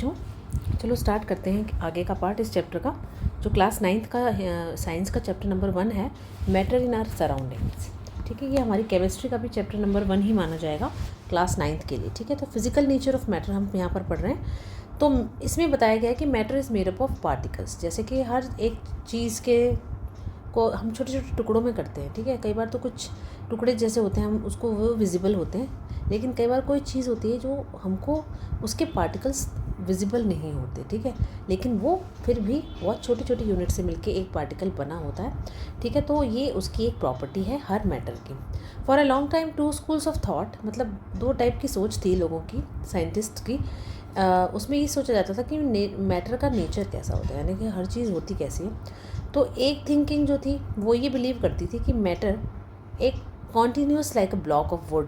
बच्चों, चलो स्टार्ट करते हैं आगे का पार्ट इस चैप्टर का, जो क्लास 9th का साइंस का चैप्टर नंबर 1 है, मैटर इन आवर सराउंडिंग्स। ठीक है, ये हमारी केमिस्ट्री का भी चैप्टर नंबर 1 ही माना जाएगा क्लास 9th के लिए। ठीक है, तो फिजिकल नेचर ऑफ मैटर हम यहाँ पर पढ़ रहे हैं। तो इसमें बताया गया है कि matter is made up of particles. जैसे कि हर एक चीज़ के को हम छोटे छोटे टुकड़ों में करते हैं। ठीक है, कई बार तो कुछ टुकड़े जैसे होते हैं हम उसको वो विजिबल होते हैं, लेकिन कई बार कोई चीज़ होती है जो हमको उसके पार्टिकल्स विजिबल नहीं होते। ठीक है, लेकिन वो फिर भी बहुत छोटे छोटे यूनिट से मिलके एक पार्टिकल बना होता है। ठीक है, तो ये उसकी एक प्रॉपर्टी है हर मैटर की। For a long time two schools of thought, मतलब दो टाइप की सोच थी लोगों की, साइंटिस्ट की। उसमें ये सोचा जाता था कि मैटर का नेचर कैसा होता है, यानी कि हर चीज़ होती कैसी है। तो एक थिंकिंग जो थी वो ये बिलीव करती थी कि मैटर एक continuous like a block of would,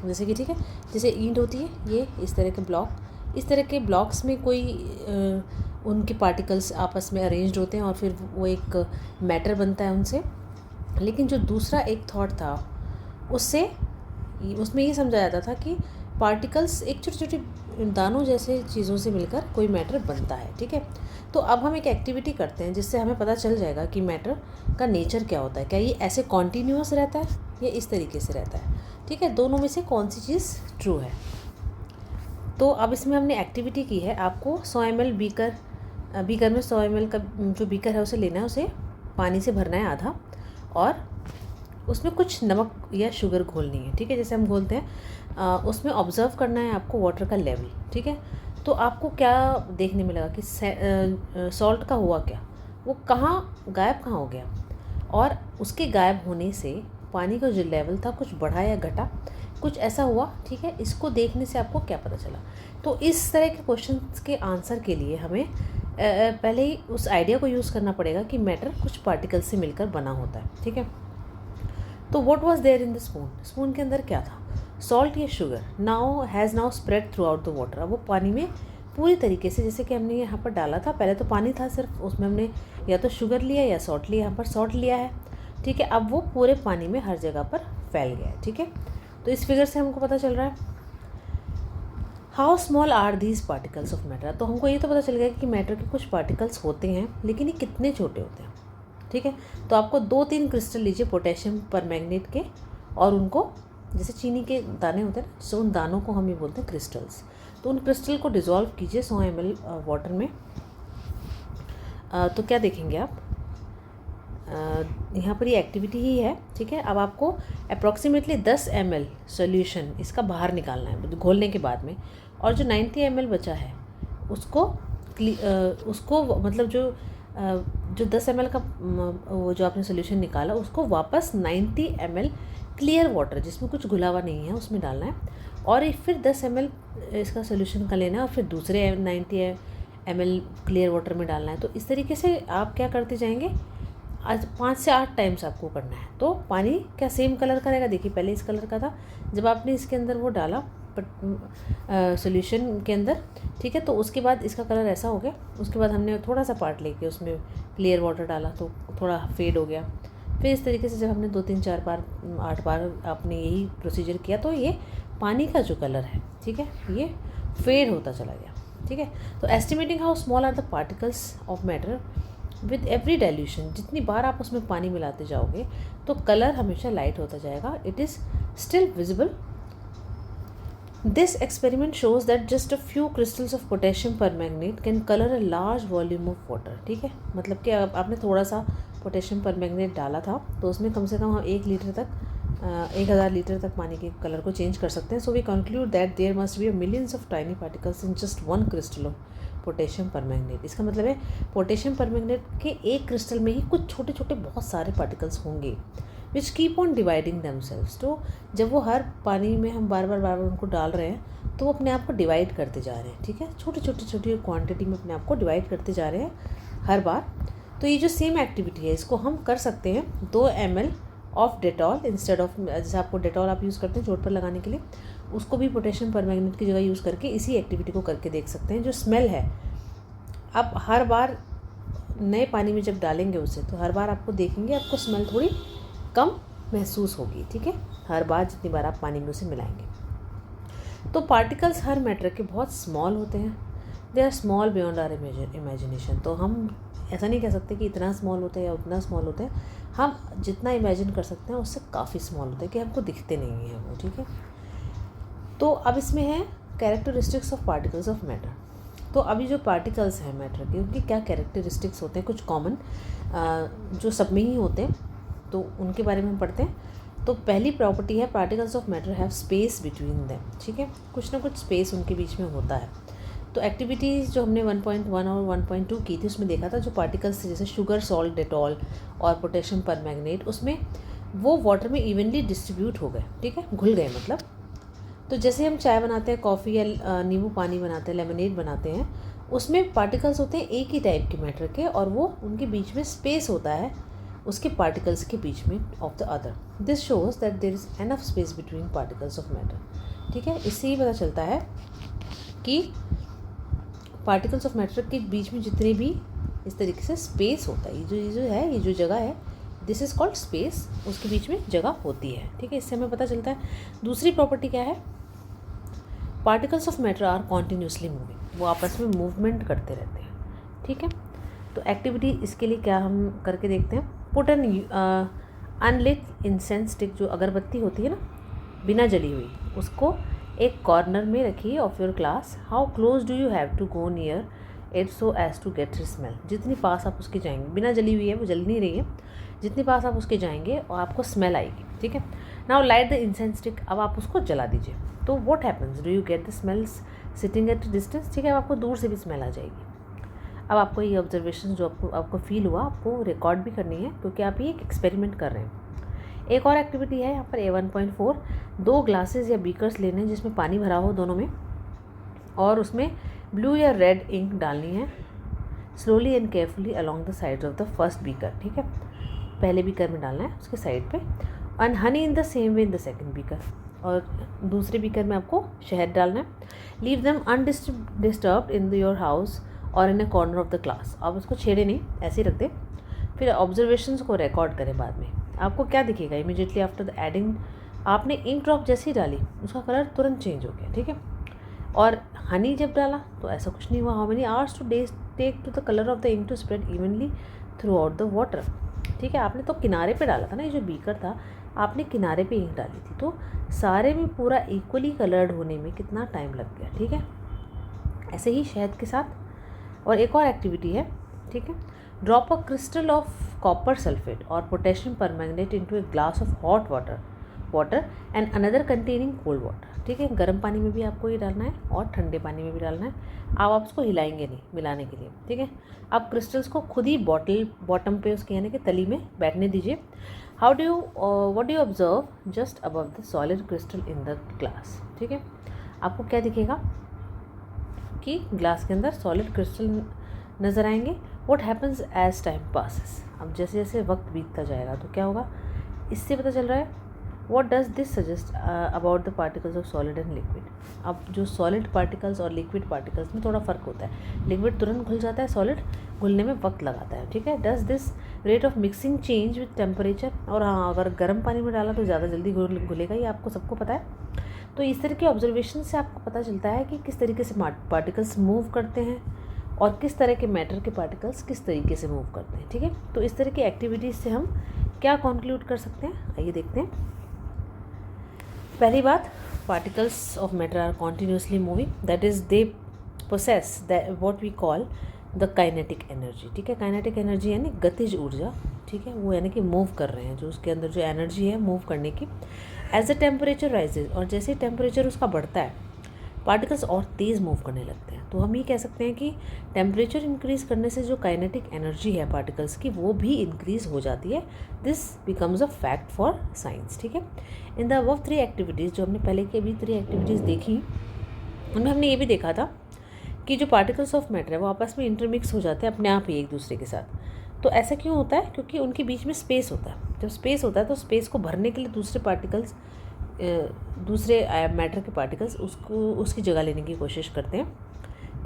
जैसे कि ठीक है, जैसे ईंट होती है, ये इस तरह के ब्लॉक, इस तरह के ब्लॉक्स में कोई उनके पार्टिकल्स आपस में अरेंज्ड होते हैं और फिर वो एक मैटर बनता है उनसे। लेकिन जो दूसरा एक थॉट था उसमें ये समझा जाता था कि पार्टिकल्स एक छोटे छोटे दानों जैसे चीज़ों से मिलकर कोई मैटर बनता है। ठीक है, तो अब हम एक एक्टिविटी करते हैं जिससे हमें पता चल जाएगा कि मैटर का नेचर क्या होता है। क्या ये ऐसे कॉन्टीन्यूअस रहता है या इस तरीके से रहता है। ठीक है, दोनों में से कौन सी चीज़ ट्रू है। तो अब इसमें हमने एक्टिविटी की है, आपको 100 ml बीकर में 100 ml का जो बीकर है उसे लेना है, उसे पानी से भरना है आधा, और उसमें कुछ नमक या शुगर घोलनी है। ठीक है, जैसे हम घोलते हैं उसमें ऑब्ज़र्व करना है आपको वाटर का लेवल। ठीक है, तो आपको क्या देखने मिलेगा कि सॉल्ट का हुआ क्या, वो गायब कहाँ हो गया, और उसके गायब होने से पानी का जो लेवल था कुछ बढ़ा या घटा, कुछ ऐसा हुआ। ठीक है, इसको देखने से आपको क्या पता चला। तो इस तरह के क्वेश्चंस के आंसर के लिए हमें पहले ही उस आइडिया को यूज़ करना पड़ेगा कि मैटर कुछ पार्टिकल्स से मिलकर बना होता है। ठीक है, तो what was there in the spoon के अंदर क्या था, सॉल्ट या sugar. Has now spread throughout the water. अब वो पानी में पूरी तरीके से, जैसे कि हमने यहाँ पर डाला था, पहले तो पानी था सिर्फ, उसमें हमने या तो शुगर लिया या सॉल्ट लिया, यहाँ पर सॉल्ट लिया है। ठीक है, अब वो पूरे पानी में हर जगह पर फैल गया है। ठीक है, तो इस फिगर से हमको पता चल रहा है how small are these particles of matter. तो हमको ये तो पता चल गया कि मैटर के कुछ पार्टिकल्स होते हैं, लेकिन ये कितने छोटे होते हैं। ठीक है, तो आपको 2-3 क्रिस्टल लीजिए पोटेशियम परमैंगनेट के, और उनको जैसे चीनी के दाने होते हैं ना, सो उन दानों को हम ये बोलते हैं क्रिस्टल्स। तो उन क्रिस्टल को डिज़ोल्व कीजिए 100 ml वाटर में। तो क्या देखेंगे आप, यहाँ पर ये एक्टिविटी ही है। ठीक है, अब आपको अप्रॉक्सीमेटली 10 ml सोल्यूशन इसका बाहर निकालना है घोलने के बाद में, और जो 90 ml बचा है उसको मतलब जो 10 ml का वो जो आपने सोल्यूशन निकाला उसको वापस 90 ml क्लियर वाटर जिसमें कुछ घुला हुआ नहीं है उसमें डालना है, और फिर 10 ml इसका सोल्यूशन का लेना है और फिर दूसरे 90 ml क्लियर वाटर में डालना है। तो इस तरीके से आप क्या करते जाएंगे, आज 5 से 8 टाइम्स आपको करना है। तो पानी क्या सेम कलर का रहेगा, देखिए पहले इस कलर का था, जब आपने इसके अंदर वो डाला सॉल्यूशन के अंदर। ठीक है, तो उसके बाद इसका कलर ऐसा हो गया। उसके बाद हमने थोड़ा सा पार्ट लेके उसमें क्लियर वाटर डाला तो थोड़ा फेड हो गया। फिर इस तरीके से जब हमने 2-3-4 बार 8 बार आपने यही प्रोसीजर किया तो ये पानी का जो कलर है, ठीक है, ये फेड होता चला गया। ठीक है, तो estimating how small are the particles of matter with every dilution, जितनी बार आप उसमें पानी मिलाते जाओगे तो कलर हमेशा लाइट होता जाएगा। It is still visible. This experiment shows that just a few crystals of potassium permanganate can colour a large volume of water. ठीक है, मतलब कि आपने थोड़ा सा पोटेशियम परमैंगनेट डाला था तो उसमें कम से कम हम 1000 लीटर तक पानी के कलर को चेंज कर सकते हैं। So we conclude that there must be millions of tiny particles in just one crystal of potassium permanganate. इसका मतलब है पोटेशियम परमैंगनेट के एक क्रिस्टल में ही कुछ छोटे छोटे बहुत सारे पार्टिकल्स होंगे which keep on dividing themselves. तो जब वो हर पानी में हम बार बार उनको डाल रहे हैं तो वो अपने आप को डिवाइड करते जा रहे हैं। ठीक है, छोटी क्वांटिटी में अपने आप को डिवाइड करते जा रहे हैं हर बार। तो ये जो सेम एक्टिविटी है इसको हम कर सकते हैं 2 ml of Dettol instead of, जैसे आपको डेटॉल आप यूज़ करते हैं चोट पर लगाने के लिए, उसको भी पोटेशियम परमैंगनेट की जगह यूज़ करके इसी एक्टिविटी को करके देख सकते हैं। जो स्मेल है, आप हर बार नए पानी में जब डालेंगे उसे तो हर बार आपको देखेंगे आपको स्मेल थोड़ी कम महसूस होगी। ठीक है, हर बार जितनी बार आप पानी में उसे मिलाएंगे। तो पार्टिकल्स हर मैटर के बहुत स्मॉल होते हैं, they are small beyond our imagination. तो हम ऐसा नहीं कह सकते कि इतना स्मॉल होता है या उतना स्मॉल होता है, हम जितना इमेजिन कर सकते हैं उससे काफ़ी स्मॉल होता है कि हमको दिखते नहीं हैं वो, ठीक है। तो अब इसमें है characteristics of particles of matter. तो अभी जो पार्टिकल्स हैं मैटर के, उनकी क्या कैरेक्टरिस्टिक्स होते हैं, कुछ कॉमन जो सब में ही होते हैं, तो उनके बारे में हम पढ़ते हैं। तो पहली प्रॉपर्टी है particles of matter have space between them, ठीक है, कुछ ना कुछ स्पेस उनके बीच में होता है। तो एक्टिविटीज़ जो हमने 1.1 और 1.2 की थी उसमें देखा था, जो पार्टिकल्स जैसे शुगर, सॉल्ट, डेटॉल और पोटेशियम परमैंगनेट, उसमें वो वाटर में इवनली डिस्ट्रीब्यूट हो गए, ठीक है, घुल गए मतलब। तो जैसे हम चाय बनाते हैं, कॉफ़ी या नींबू पानी बनाते हैं, लेमनेड बनाते हैं, उसमें पार्टिकल्स होते हैं एक ही टाइप के मैटर के, और वो उनके बीच में स्पेस होता है उसके पार्टिकल्स के बीच में of the other. This shows that there is enough space between particles of matter, ठीक है। इससे ही पता चलता है कि पार्टिकल्स ऑफ मैटर के बीच में जितने भी इस तरीके से स्पेस होता है, ये जो जगह है, दिस इज़ कॉल्ड स्पेस, उसके बीच में जगह होती है, ठीक है। इससे हमें पता चलता है। दूसरी प्रॉपर्टी क्या है, particles of matter are continuously moving, वो आपस में मूवमेंट करते रहते हैं, ठीक है। तो एक्टिविटी इसके लिए क्या हम करके देखते हैं। Put an unlit incense stick, जो अगरबत्ती होती है ना बिना जली हुई, उसको एक कॉर्नर में रखिए of your class. How close do you have to go near it so as to get smell, जितनी पास आप उसके जाएंगे, बिना जली हुई है, वो जल नहीं रही है, जितनी पास आप उसके जाएंगे और आपको स्मेल आएगी, ठीक है। Now light the incense stick, अब आप उसको जला दीजिए। तो what happens, do you get the smells sitting at distance, ठीक है, आपको दूर से भी स्मेल आ जाएगी। अब आपको ये ऑब्जर्वेशन जो आपको फील हुआ, आपको रिकॉर्ड भी करनी है, क्योंकि आप ये एक एक्सपेरिमेंट कर रहे हैं। एक और एक्टिविटी है यहाँ पर A1.4, 2 ग्लासेस या बीकर्स लेने हैं जिसमें पानी भरा हो दोनों में, और उसमें ब्लू या रेड इंक डालनी है slowly and carefully along the sides of the first beaker, ठीक है, पहले बीकर में डालना है उसके साइड पे, and honey in the same way in the second beaker, और दूसरे बीकर में आपको शहद डालना है। Leave them undisturbed in your house और in a corner of the class, आप उसको छेड़े नहीं, ऐसे ही रख दें। फिर ऑब्जर्वेशंस को रिकॉर्ड करें बाद में। आपको क्या दिखेगा, इमीडिएटली आफ्टर द एडिंग, आपने इंक ड्रॉप जैसे ही डाली उसका कलर तुरंत चेंज हो गया, ठीक है। और हनी जब डाला तो ऐसा कुछ नहीं हुआ। How many hours to take to the colour of the ink to spread evenly throughout the water, ठीक है। आपने तो किनारे पे डाला था ना, ये जो बीकर था आपने किनारे पे इंक डाली थी, तो सारे में पूरा इक्वली कलर्ड होने में कितना टाइम लग गया, ठीक है। ऐसे ही शहद के साथ। और एक और एक्टिविटी है, ठीक है, drop a crystal of copper sulphate और potassium permanganate into a glass of hot water and another containing cold water, ठीक है। गर्म पानी में भी आपको ये डालना है और ठंडे पानी में भी डालना है। आप उसको हिलाएंगे नहीं मिलाने के लिए, ठीक है। आप क्रिस्टल्स को खुद ही बॉटम पे उसके यानी कि तली में बैठने दीजिए। What do you observe just above the solid crystal in the glass, ठीक है। आपको क्या दिखेगा कि ग्लास के अंदर सॉलिड क्रिस्टल नज़र आएंगे। What happens as time passes, अब जैसे जैसे वक्त बीतता जाएगा तो क्या होगा, इससे पता चल रहा है। What does this suggest about the particles of solid and liquid. अब जो सॉलिड पार्टिकल्स और लिक्विड पार्टिकल्स में थोड़ा फ़र्क होता है, लिक्विड तुरंत घुल जाता है, सॉलिड घुलने में वक्त लगाता है, ठीक है। Does this rate of mixing change with temperature, और हाँ, अगर गर्म पानी में डाला तो ज़्यादा जल्दी घुलेगा, ये आपको सबको पता है। तो इस तरह के ऑब्जर्वेशन से आपको पता चलता है कि किस तरीके से पार्टिकल्स मूव करते हैं और किस तरह के मैटर के पार्टिकल्स किस तरीके से मूव करते हैं, ठीक है। तो इस तरह की एक्टिविटीज़ से हम क्या कंक्लूड कर सकते हैं, आइए देखते हैं। पहली बात, particles of matter are continuously moving, that is they possess what we call the kinetic energy, ठीक है। काइनेटिक एनर्जी यानी गतिज ऊर्जा, ठीक है, वो यानी कि मूव कर रहे हैं, जो उसके अंदर जो एनर्जी है मूव करने की। एज द टेम्परेचर राइजेज, और जैसे टेम्परेचर उसका बढ़ता है पार्टिकल्स और तेज़ मूव करने लगते हैं। तो हम ये कह सकते हैं कि टेम्परेचर इंक्रीज़ करने से जो काइनेटिक एनर्जी है पार्टिकल्स की वो भी इंक्रीज़ हो जाती है। This becomes a fact for science, ठीक है। इन द अबव 3 एक्टिविटीज़, जो हमने पहले की अभी 3 एक्टिविटीज़ देखी, उनमें हमने ये भी देखा था कि जो पार्टिकल्स ऑफ मैटर है वो आपस में इंटरमिक्स हो जाते हैं अपने आप ही एक दूसरे के साथ। तो ऐसा क्यों होता है, क्योंकि उनके बीच में स्पेस होता है। जब स्पेस होता है तो स्पेस को भरने के लिए दूसरे मैटर के पार्टिकल्स उसकी जगह लेने की कोशिश करते हैं,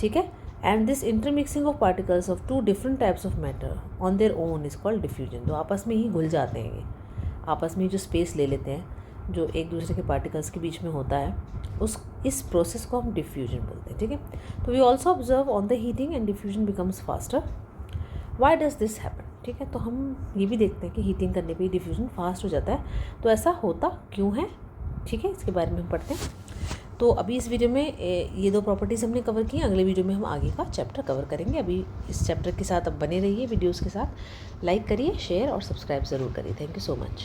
ठीक है। And this intermixing of particles of 2 different types of matter on their own is called diffusion. तो आपस में ही घुल जाते हैं, ये आपस में जो स्पेस ले लेते हैं जो एक दूसरे के पार्टिकल्स के बीच में होता है, इस प्रोसेस को हम डिफ्यूजन बोलते हैं, ठीक है। तो we also observe on the heating and diffusion becomes faster. Why does this happen, ठीक है। तो हम ये भी देखते हैं कि हीटिंग करने पे डिफ्यूजन फास्ट हो जाता है, तो ऐसा होता क्यों है, ठीक है, इसके बारे में हम पढ़ते हैं। तो अभी इस वीडियो में ये 2 प्रॉपर्टीज़ हमने कवर की। अगले वीडियो में हम आगे का चैप्टर कवर करेंगे। अभी इस चैप्टर के साथ अब बने रहिए वीडियोज़ के साथ। लाइक करिए, शेयर और सब्सक्राइब ज़रूर करिए। Thank you so much.